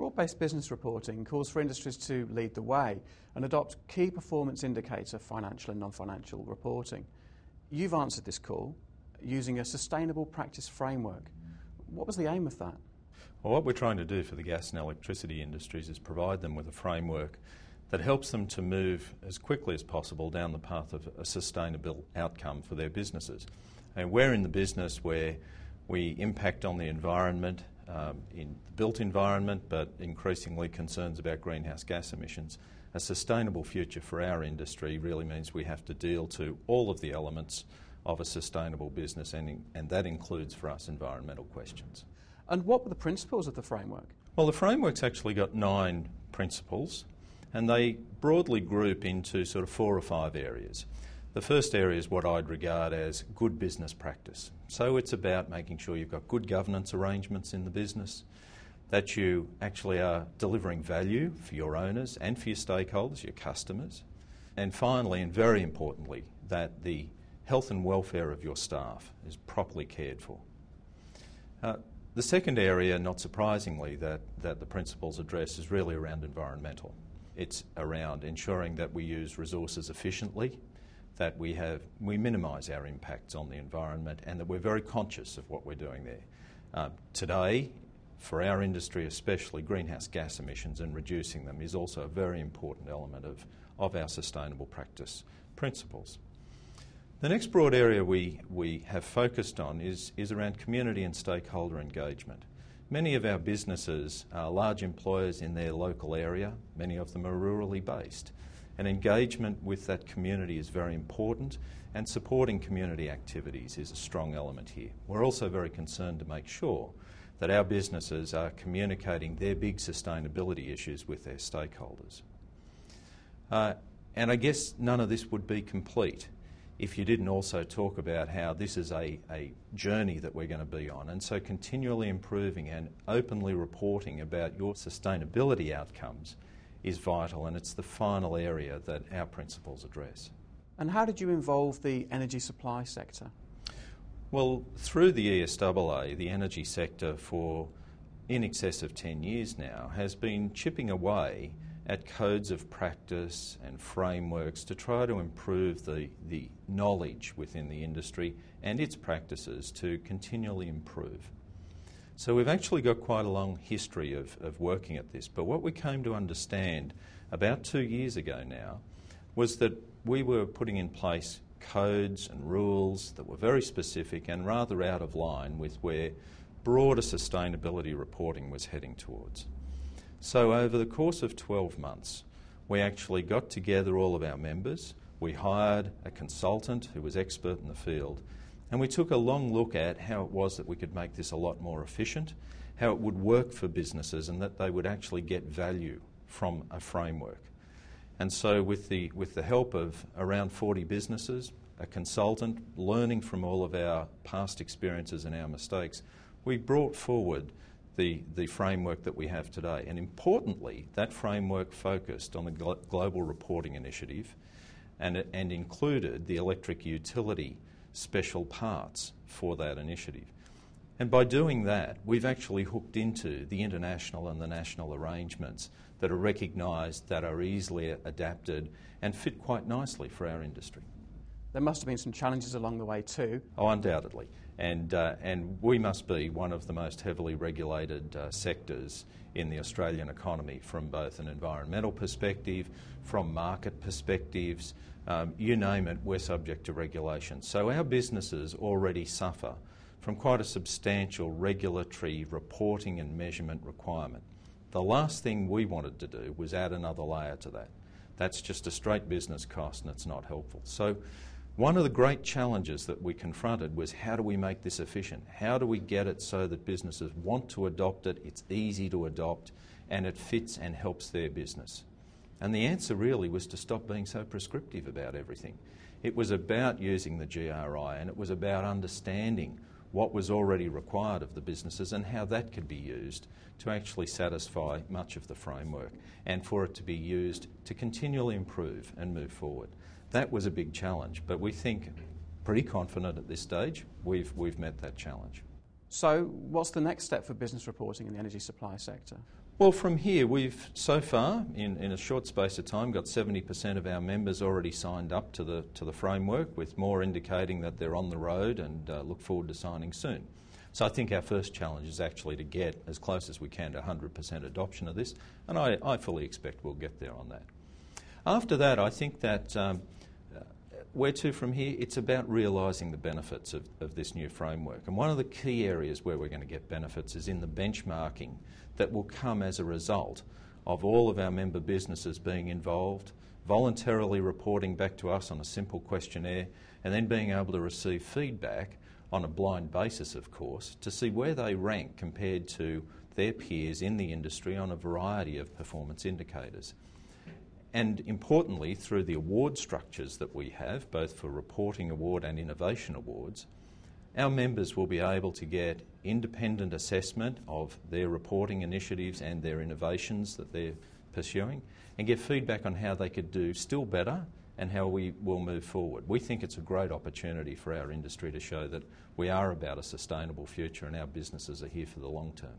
Broad-based business reporting calls for industries to lead the way and adopt key performance indicator financial and non-financial reporting. You've answered this call using a sustainable practice framework. What was the aim of that? Well, what we're trying to do for the gas and electricity industries is provide them with a framework that helps them to move as quickly as possible down the path of a sustainable outcome for their businesses. And we're in the business where we impact on the environment, in the built environment, but increasingly concerns about greenhouse gas emissions. A sustainable future for our industry really means we have to deal to all of the elements of a sustainable business, and that includes for us environmental questions. And what were the principles of the framework? Well, the framework's actually got 9 principles, and they broadly group into sort of 4 or 5 areas. The first area is what I'd regard as good business practice. So it's about making sure you've got good governance arrangements in the business, that you actually are delivering value for your owners and for your stakeholders, your customers, and finally, and very importantly, that the health and welfare of your staff is properly cared for. The second area, not surprisingly, that the principles address is really around environmental. It's around ensuring that we use resources efficiently, that we minimise our impacts on the environment, and that we're very conscious of what we're doing there. Today, for our industry especially, greenhouse gas emissions and reducing them is also a very important element of our sustainable practice principles. The next broad area we have focused on is around community and stakeholder engagement. Many of our businesses are large employers in their local area. Many of them are rurally based. And engagement with that community is very important, and supporting community activities is a strong element here. We're also very concerned to make sure that our businesses are communicating their big sustainability issues with their stakeholders. And I guess none of this would be complete if you didn't also talk about how this is a journey that we're going to be on. And so continually improving and openly reporting about your sustainability outcomes is vital, and it's the final area that our principles address. And how did you involve the energy supply sector? Well, through the ESAA, the energy sector for in excess of 10 years now has been chipping away at codes of practice and frameworks to try to improve the knowledge within the industry and its practices to continually improve. So we've actually got quite a long history of working at this, but what we came to understand about 2 years ago now was that we were putting in place codes and rules that were very specific and rather out of line with where broader sustainability reporting was heading towards. So over the course of 12 months, we actually got together all of our members, we hired a consultant who was expert in the field, and we took a long look at how it was that we could make this a lot more efficient, how it would work for businesses, and that they would actually get value from a framework. And so with the help of around 40 businesses, a consultant, learning from all of our past experiences and our mistakes, we brought forward the framework that we have today. And importantly, that framework focused on the Global Reporting Initiative and included the electric utility special parts for that initiative. And by doing that, we've actually hooked into the international and the national arrangements that are recognised, that are easily adapted and fit quite nicely for our industry. There must have been some challenges along the way too. Oh, undoubtedly. And we must be one of the most heavily regulated sectors in the Australian economy from both an environmental perspective, from market perspectives, you name it, we're subject to regulation. So our businesses already suffer from quite a substantial regulatory reporting and measurement requirement. The last thing we wanted to do was add another layer to that. That's just a straight business cost and it's not helpful. So one of the great challenges that we confronted was how do we make this efficient? How do we get it so that businesses want to adopt it, it's easy to adopt, and it fits and helps their business? And the answer really was to stop being so prescriptive about everything. It was about using the GRI, and it was about understanding what was already required of the businesses and how that could be used to actually satisfy much of the framework and for it to be used to continually improve and move forward. That was a big challenge, but we think pretty confident at this stage we've met that challenge. So what's the next step for business reporting in the energy supply sector? Well, from here, we've so far, in a short space of time, got 70% of our members already signed up to the framework, with more indicating that they're on the road and look forward to signing soon. So I think our first challenge is actually to get as close as we can to 100% adoption of this, and I fully expect we'll get there on that. After that, I think that where to from here, it's about realising the benefits of this new framework. And one of the key areas where we're going to get benefits is in the benchmarking that will come as a result of all of our member businesses being involved, voluntarily reporting back to us on a simple questionnaire, and then being able to receive feedback on a blind basis, of course, to see where they rank compared to their peers in the industry on a variety of performance indicators. And importantly, through the award structures that we have, both for reporting award and innovation awards, our members will be able to get independent assessment of their reporting initiatives and their innovations that they're pursuing, and get feedback on how they could do still better and how we will move forward. We think it's a great opportunity for our industry to show that we are about a sustainable future and our businesses are here for the long term.